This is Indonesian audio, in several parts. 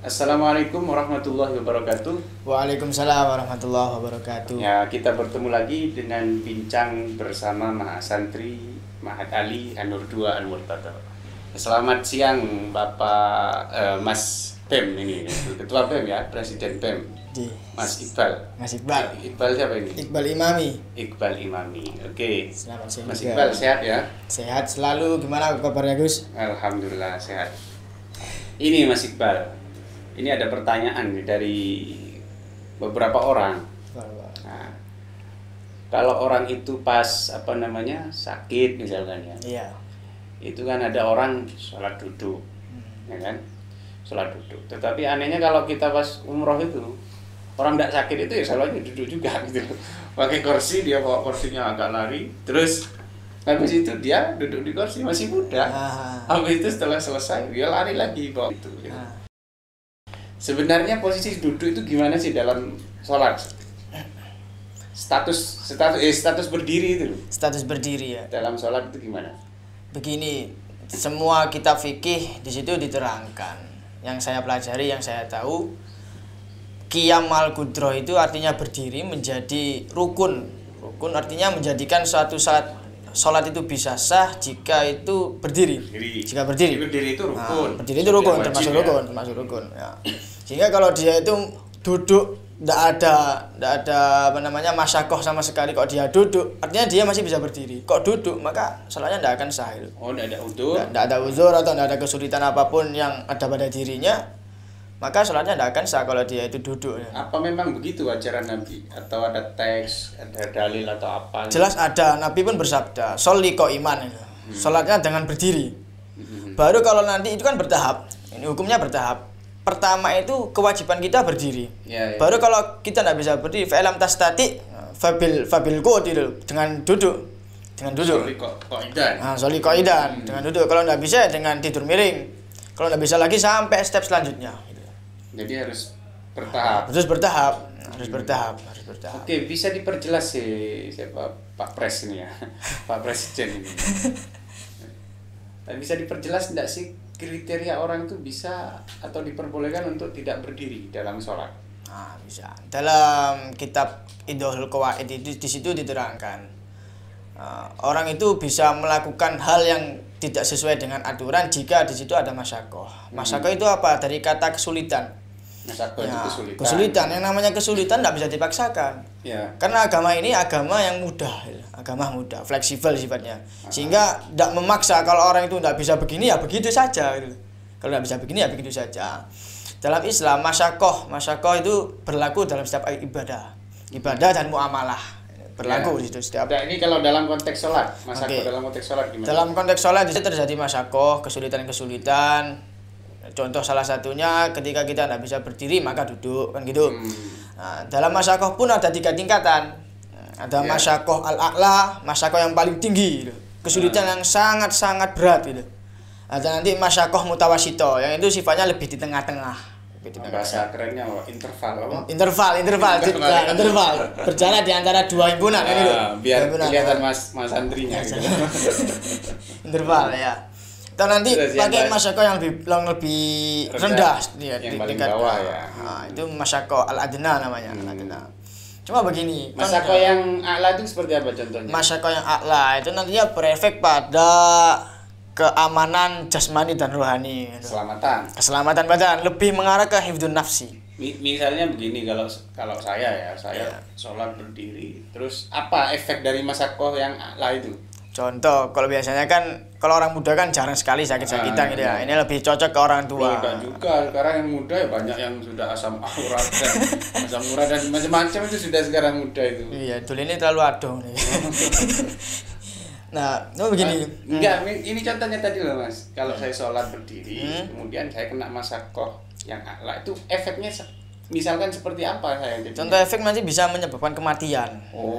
Assalamualaikum warahmatullahi wabarakatuh. Waalaikumsalam warahmatullahi wabarakatuh. Ya, kita bertemu lagi dengan bincang bersama Mahasantri Mahat Ali Anur 2 Al-Murtada. Selamat siang Bapak Mas PEM ini, Ketua PEM ya, Presiden PEM. Mas Iqbal. Mas Iqbal. Iqbal siapa ini? Iqbal Imami. Iqbal Imami. Oke. Selamat siang. Mas Iqbal sehat ya? Sehat selalu. Gimana kabarnya, Gus? Alhamdulillah sehat. Ini Mas Iqbal. Ini ada pertanyaan nih dari beberapa orang. Nah, kalau orang itu pas sakit misalkan ya, Iya. itu kan ada orang sholat duduk, ya kan, sholat duduk. Tetapi anehnya kalau kita pas umroh itu orang tidak sakit itu ya sholatnya duduk juga gitu. Pakai kursi, dia bawa kursinya agak lari, terus habis itu dia duduk di kursi masih muda. Habis itu setelah selesai dia lari lagi bawa itu. Gitu. Sebenarnya posisi duduk itu gimana sih dalam sholat? Status berdiri itu loh. Status berdiri ya. Dalam sholat itu gimana? Begini, semua kitab fikih di situ diterangkan. Yang saya pelajari, yang saya tahu, qiyam al-qudroh itu artinya berdiri menjadi rukun. Rukun artinya menjadikan suatu saat sholat itu bisa sah jika itu berdiri. Jika berdiri. Berdiri itu rukun. Berdiri itu rukun, termasuk rukun, termasuk rukun. Ya. Sehingga kalau dia itu duduk, tidak ada masyakoh sama sekali. Kok dia duduk, artinya dia masih bisa berdiri. Kok duduk, maka sholatnya tidak akan sah. Oh, tidak ada uzur? Tidak ada uzur atau tidak ada kesulitan apapun yang ada pada dirinya, maka sholatnya tidak akan sah kalau dia itu duduk. Apa memang begitu ajaran Nabi? Atau ada teks, ada dalil atau apa? Jelas ada, Nabi pun bersabda, sholli qa'iman, sholatnya dengan berdiri. Baru kalau nanti itu kan bertahap, ini hukumnya bertahap. Pertama itu kewajiban kita berdiri. Ya. Baru kalau kita tidak bisa berdiri, fa'ilam tastati fabil qud dengan duduk. Dengan duduk. Sholli qa'idan, dengan duduk. Kalau tidak bisa dengan tidur miring. Kalau tidak bisa lagi sampai step selanjutnya. Jadi harus bertahap. Harus bertahap. Oke, bisa diperjelas sih siapa Pak Pres ini ya, Pak Presiden ini. Bisa diperjelas tidak sih kriteria orang itu bisa atau diperbolehkan untuk tidak berdiri dalam sholat? Nah, bisa. Dalam kitab Idhul Qawaid itu di situ diterangkan orang itu bisa melakukan hal yang tidak sesuai dengan aturan jika di situ ada masyakoh. Masyakoh itu apa? Dari kata kesulitan. Masyakoh itu kesulitan. Kesulitan, yang namanya kesulitan tidak bisa dipaksakan. Ya. Karena agama ini agama yang mudah, fleksibel sifatnya. Sehingga tidak memaksa. Kalau orang itu tidak bisa begini ya begitu saja. Kalau tidak bisa begini ya begitu saja. Dalam Islam masyakoh itu berlaku dalam setiap ibadah dan muamalah. Berlaku di situ setiap. Nah, ini kalau dalam konteks sholat, dalam konteks sholat gimana? Dalam konteks sholat itu terjadi masyakoh, kesulitan. Contoh salah satunya ketika kita tidak bisa berdiri maka duduk, kan gitu. Nah, dalam masyakoh pun ada 3 tingkatan. Ada masyakoh al-a'la, masyakoh yang paling tinggi, gitu. Kesulitan yang sangat-sangat berat gitu. Ada nanti masyakoh mutawasito, yang itu sifatnya lebih di tengah-tengah. Bahasa kerennya interval. Interval. Berjalan di antara 2 himpunan kan gitu. Biar kelihatan mas antrinya gitu. Interval ya. Atau nanti pakai masyakoh yang lebih rendah yang paling bawah ya. Nah, itu masyakoh al-adna namanya. Cuma begini, masyakoh yang a'la itu seperti apa contohnya? Masyakoh yang a'la itu nantinya berefek pada keamanan jasmani dan rohani. Keselamatan badan, lebih mengarah ke hifdzun nafsi. Misalnya begini, kalau saya sholat berdiri, terus apa efek dari masyakoh yang a'la itu? Contoh, kalau biasanya kan kalau orang muda kan jarang sekali sakit-sakitan gitu ya. Ini lebih cocok ke orang tua. Enggak juga, sekarang yang muda ya banyak yang sudah asam urat dan macam-macam itu sudah sekarang muda itu. Iya, dulu ini terlalu adoh nih. Nah, itu begini. Enggak, ini contohnya tadi loh Mas. Kalau saya sholat berdiri, kemudian saya kena masyakoh yang a'la, itu efeknya misalkan seperti apa saya jadinya? Contoh efek nanti bisa menyebabkan kematian.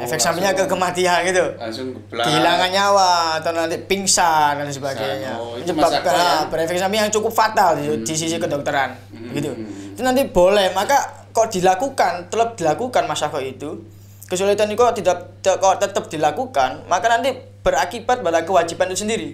Efek sampingnya ke kematian gitu. Langsung kehilangan nyawa atau nanti pingsan dan sebagainya. Menyebabkan berefek samping yang cukup fatal di sisi kedokteran. Gitu. Itu nanti boleh, maka kok tetap dilakukan masyakoh itu. Kesulitan itu kok tetap dilakukan, maka nanti berakibat pada kewajiban itu sendiri.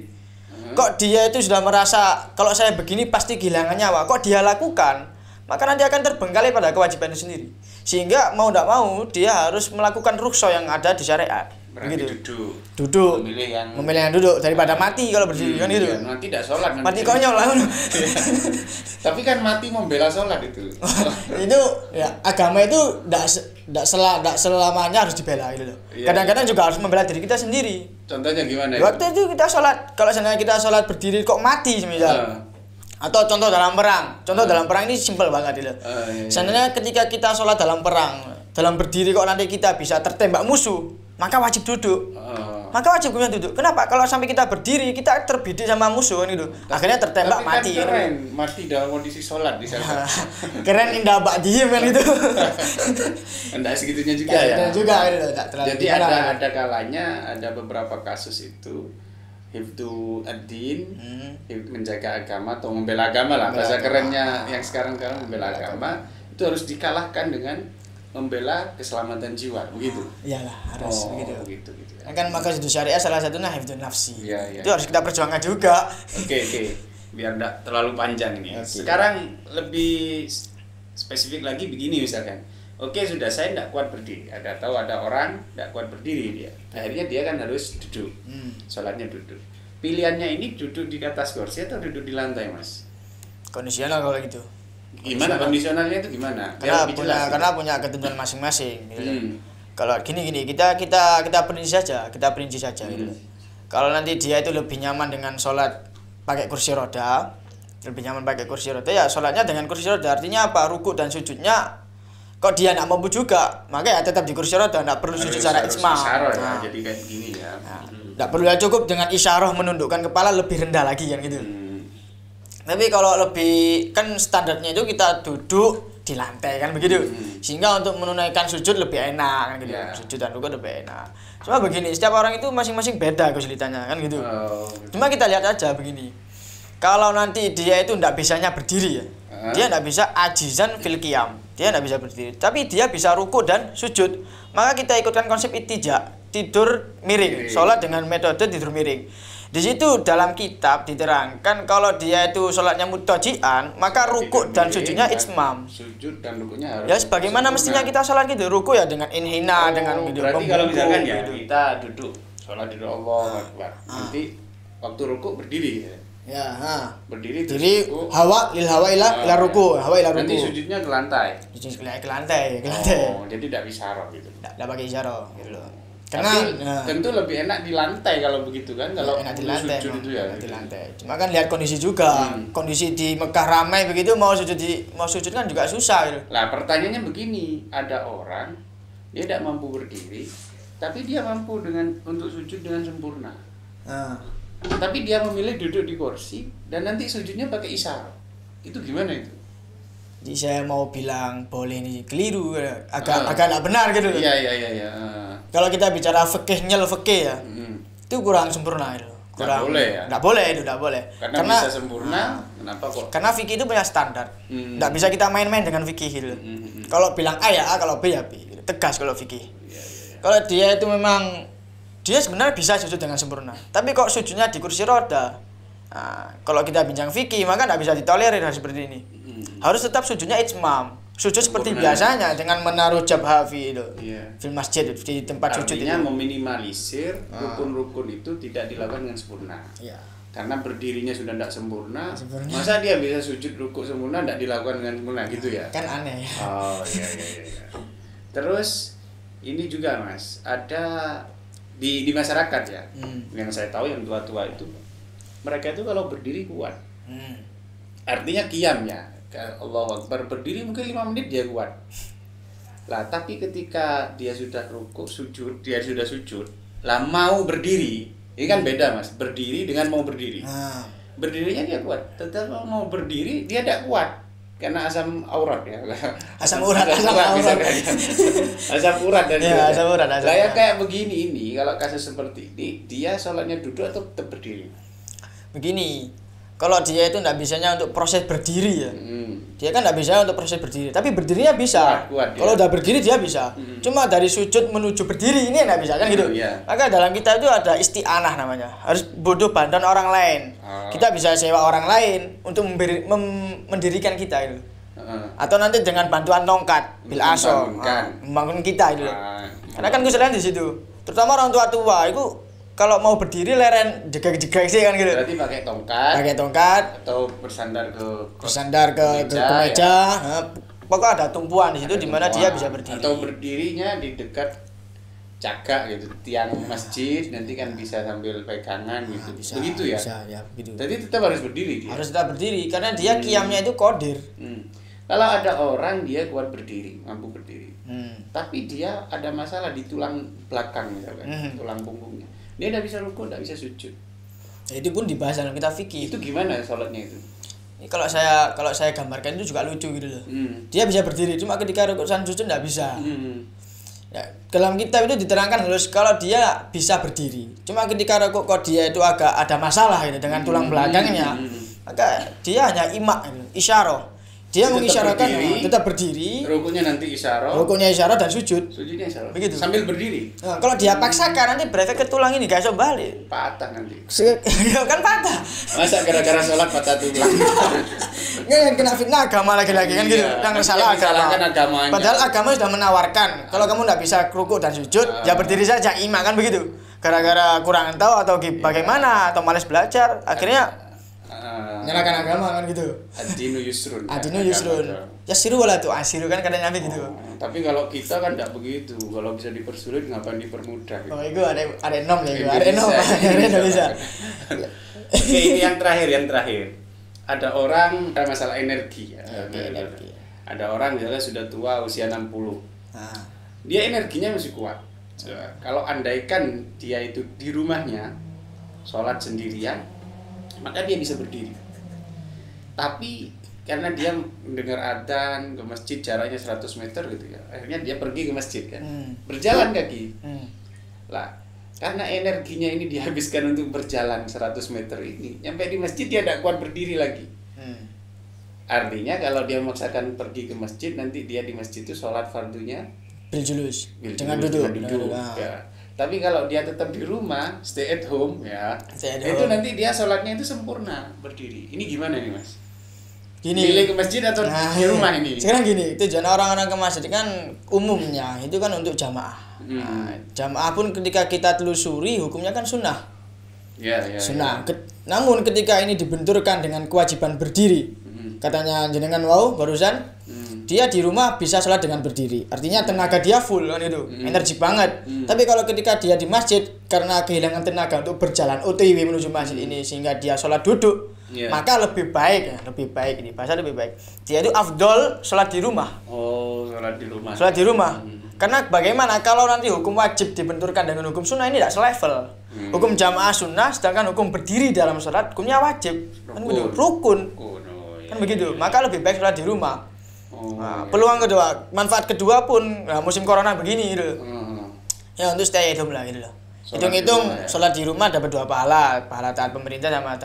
Kok dia itu sudah merasa kalau saya begini pasti kehilangan nyawa, kok dia lakukan? maka nanti akan terbengkalai pada kewajiban itu sendiri. Sehingga mau tidak mau dia harus melakukan rukhsah yang ada di syariat. Berarti Begitu. duduk. Memilih yang duduk daripada mati kalau berdiri kan gitu. Iya, mati tidak sholat. Mati konyol lah. Tapi kan mati membela sholat itu. Itu ya agama itu tidak selamanya harus dibela gitu loh. Iya. Kadang-kadang juga harus membela diri kita sendiri. Contohnya gimana? Waktu itu kita sholat, kalau seandainya kita sholat berdiri kok mati misal. Atau contoh dalam perang. Dalam perang ini simpel banget gitu. Iya. Seandainya ketika kita sholat dalam perang, dalam berdiri kok nanti kita bisa tertembak musuh, maka wajib duduk. Maka wajib kemudian duduk. Kenapa? Kalau sampai kita berdiri, kita terbidik sama musuh kan gitu. Akhirnya tertembak tapi mati. Kan keren, mati dalam kondisi sholat di sana. Keren indah bak diem kan gitu. Enggak segitunya juga ya. Juga gitu. Jadi ada kalanya ada beberapa kasus itu hifdzu ad-din, menjaga agama atau membela agama lah. Bahasa kerennya yang sekarang membela agama itu harus dikalahkan dengan membela keselamatan jiwa, begitu. Iyalah, harus begitu. Kan maka itu syariah salah satunya hifdzun nafsi. Iya. Itu harus kita perjuangkan juga. Oke. Biar enggak terlalu panjang ini. Okay. Sekarang lebih spesifik lagi begini misalkan. Oke, sudah saya enggak kuat berdiri. Tahu ada orang enggak kuat berdiri dia. Akhirnya dia kan harus duduk. Sholatnya duduk. Pilihannya ini duduk di atas kursi atau duduk di lantai, Mas? Kondisional kalau gitu. Gimana kondisionalnya itu gimana? Karena punya ketentuan masing-masing gitu. Kalau gini kita perinci saja, gitu. Kalau nanti dia itu lebih nyaman dengan sholat pakai kursi roda, ya sholatnya dengan kursi roda. Artinya apa? Ruku dan sujudnya kok dia nggak mampu juga, maka ya tetap di kursi roda, nggak perlu sujud secara ijma. Jadi kayak gini ya. Nggak perlu, ya cukup dengan isyarah menundukkan kepala lebih rendah lagi kan gitu. Tapi kalau lebih kan standarnya itu kita duduk di lantai kan begitu. Sehingga untuk menunaikan sujud lebih enak kan gitu. Sujud dan rukuk lebih enak. Cuma begini, setiap orang itu masing-masing beda kesulitannya kan gitu. Cuma kita lihat aja begini. Kalau nanti dia itu enggak bisanya berdiri ya. Dia enggak bisa ajizan fil qiyam. Dia enggak bisa berdiri, tapi dia bisa ruku dan sujud. Maka kita ikutkan konsep ittija, tidur miring. Salat dengan metode tidur miring. Di situ dalam kitab diterangkan kalau dia itu sholatnya mutajian, maka ruku dan sujudnya itsmam. Sujud dan rukunya harus. Ya sebagaimana mestinya kita sholat gitu, ruku ya dengan inhina, dengan gitu. Berarti kalau misalkan ya kita duduk sholat duduk Allah Akbar. Nanti waktu ruku berdiri ya. Ya, berdiri jadi hawa lil hawa ila ruku, hawa ila ruku. Nanti sujudnya ke lantai. Sujud ke lantai. Jadi tidak isyarah gitu. Tidak pakai isyarah gitu loh. Karena tentu lebih enak di lantai kalau begitu kan, kalau enak di lantai, sujud itu ya. Di lantai. Cuma kan lihat kondisi juga. Kondisi di Mekah ramai begitu mau sujud kan juga susah gitu. Lah pertanyaannya begini, ada orang dia tidak mampu berdiri, tapi dia mampu untuk sujud dengan sempurna. Tapi dia memilih duduk di kursi dan nanti sujudnya pakai isyarat. Itu gimana itu? Jadi saya mau bilang boleh ini keliru, agak tidak benar gitu. Iya. Kalau kita bicara fikih ya, itu kurang sempurna itu. Nggak boleh ya? Nggak boleh. Karena bisa sempurna, kenapa kok? Karena fikih itu punya standar. Nggak bisa kita main-main dengan fikih gitu. Kalau bilang A ya A, kalau B ya B. Tegas kalau fikih. Kalau dia itu memang dia sebenarnya bisa sujud dengan sempurna. Tapi kok sujudnya di kursi roda? Kalau kita bincang fikih maka nggak bisa ditolerir seperti ini. Harus tetap sujudnya ijmam. Sujud seperti biasanya dengan menaruh jabha fil masjid di tempat sujud itu. Artinya meminimalisir rukun-rukun itu tidak dilakukan dengan sempurna. Karena berdirinya sudah tidak sempurna, masa dia bisa sujud rukuk sempurna tidak dilakukan dengan sempurna gitu ya? Kan aneh. Iya. Terus ini juga Mas, ada di masyarakat ya, yang saya tahu yang tua-tua itu, mereka itu kalau berdiri kuat. Artinya qiyam ya. Allahu Akbar berdiri mungkin 5 menit dia kuat. Lah tapi ketika dia sudah rukuk sujud, lah mau berdiri, ini kan beda Mas, berdiri dengan mau berdiri. Berdirinya dia kuat, tetapi mau berdiri dia tidak kuat karena asam urat ya. Asam urat. Asam urat dan asam urat. Lah ya kayak begini ini, kalau kasus seperti ini dia sholatnya duduk atau tetap berdiri? Begini, kalau dia itu tidak bisanya untuk proses berdiri ya, dia kan tidak bisa untuk proses berdiri, tapi berdirinya bisa. Kuat, kalau udah berdiri dia bisa. Cuma dari sujud menuju berdiri ini tidak bisa kan gitu. Maka dalam kita itu ada isti'anah namanya, harus butuh bantuan orang lain. Kita bisa sewa orang lain untuk mendirikan kita itu. Atau nanti dengan bantuan tongkat, bil aso, membangun kita itu. Karena kan kesalahan di situ. Terutama orang tua itu kalau mau berdiri leren jegak-jegak sih kan gitu. Berarti pakai tongkat atau bersandar ke meja. Ya. Nah, pokoknya ada tumpuan di situ di mana dia bisa berdiri. Atau berdirinya di dekat cagak gitu, tiang masjid, nanti kan bisa sambil pegangan gitu. Begitu ya? Bisa, ya begitu. Jadi tetap harus berdiri dia. Harus tetap berdiri karena dia qiyamnya itu qadir. Kalau ada orang dia kuat berdiri, mampu berdiri. Tapi dia ada masalah di tulang belakang misalkan, tulang punggungnya. Dia tidak bisa rukuk, tidak bisa sujud. Itu pun dibahas dalam kitab fikih. Itu gimana sholatnya itu? Ini kalau saya gambarkan itu juga lucu gitu loh. Dia bisa berdiri, cuma ketika rukuk dan sujud tidak bisa. Ya, dalam kitab itu diterangkan harus kalau dia bisa berdiri, cuma ketika rukuk kok dia itu agak ada masalah gitu dengan tulang belakangnya, maka dia hanya imak, isyarah. Dia mengisyaratkan tetap berdiri. Rukuknya nanti isyarah. Rukuknya isyarah dan sujud. Sujudnya isyarah. Begitu. Sambil berdiri. Nah, kalau dia paksakan nanti berefek ke tulang ini gak bisa balik. Patah nanti. Kan patah. Masa gara-gara sholat patah tulang. Yang kena fitnah agama lagi-lagi kan gitu. Yang salah agama. Padahal agama sudah menawarkan kalau kamu tidak bisa rukuk dan sujud, ya berdiri saja, imak kan begitu. Gara-gara kurang tahu atau bagaimana atau malas belajar, akhirnya nyalakan agama kan gitu. Ad-dinu yusrun. Ad-dinu yusrun. Ya siru wala tuh asiru kan kadang nyampe gitu. Tapi kalau kita kan tidak begitu. Kalau bisa dipersulit ngapain dipermudah gitu. Oh itu ada nom ya itu. Ada nom. Ada bisa. Oke, ini yang terakhir. Ada orang ada masalah energi ya. Energi. Ada orang misalnya sudah tua usia 60. Dia energinya masih kuat. Kalau andaikan dia itu di rumahnya sholat sendirian, maka dia bisa berdiri. Tapi karena dia mendengar adzan ke masjid jaraknya 100 meter gitu ya, akhirnya dia pergi ke masjid kan, berjalan kaki. Lah, karena energinya ini dihabiskan untuk berjalan 100 meter ini, nyampe di masjid dia tidak kuat berdiri lagi. Artinya kalau dia memaksakan pergi ke masjid, nanti dia di masjid itu sholat fardunya biljulus dengan duduk. Ya. Tapi kalau dia tetap di rumah, stay at home ya, itu nanti dia sholatnya itu sempurna berdiri. Ini gimana nih mas? Gini. Pilih ke masjid atau di rumah ini? Sekarang gini, tujuan orang-orang ke masjid kan umumnya itu kan untuk jamaah. Jamaah pun ketika kita telusuri hukumnya kan sunnah. Sunnah. Namun ketika ini dibenturkan dengan kewajiban berdiri, katanya jenengan barusan. Dia di rumah bisa sholat dengan berdiri, artinya tenaga dia full kan itu, energi banget. Tapi kalau ketika dia di masjid karena kehilangan tenaga untuk berjalan OTW menuju masjid ini sehingga dia sholat duduk, maka lebih baik ini bahasa lebih baik. Dia itu afdol sholat di rumah. Oh, sholat di rumah. Sholat di rumah. Karena bagaimana kalau nanti hukum wajib dibenturkan dengan hukum sunnah ini tidak selevel. Hukum jamaah sunnah, sedangkan hukum berdiri dalam sholat hukumnya wajib, kan begitu, rukun. Kan begitu. Maka lebih baik sholat di rumah. Nah, peluang kedua, manfaat kedua pun musim corona begini gitu. Ya untuk stay at home lah gitu loh. Hitung-hitung sholat di rumah dapat 2 pahala taat pemerintah sama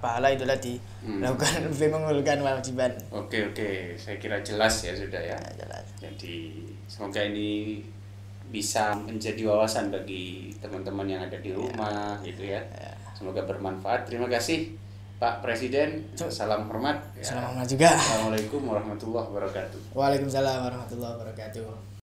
pahala itu tadi melakukan lebih mengumpulkan kewajiban. Oke, saya kira jelas ya sudah ya. Jelas. Jadi semoga ini bisa menjadi wawasan bagi teman-teman yang ada di rumah gitu ya. Semoga bermanfaat. Terima kasih Pak Presiden, salam hormat. Salam hormat juga. Assalamualaikum warahmatullahi wabarakatuh. Waalaikumsalam warahmatullahi wabarakatuh.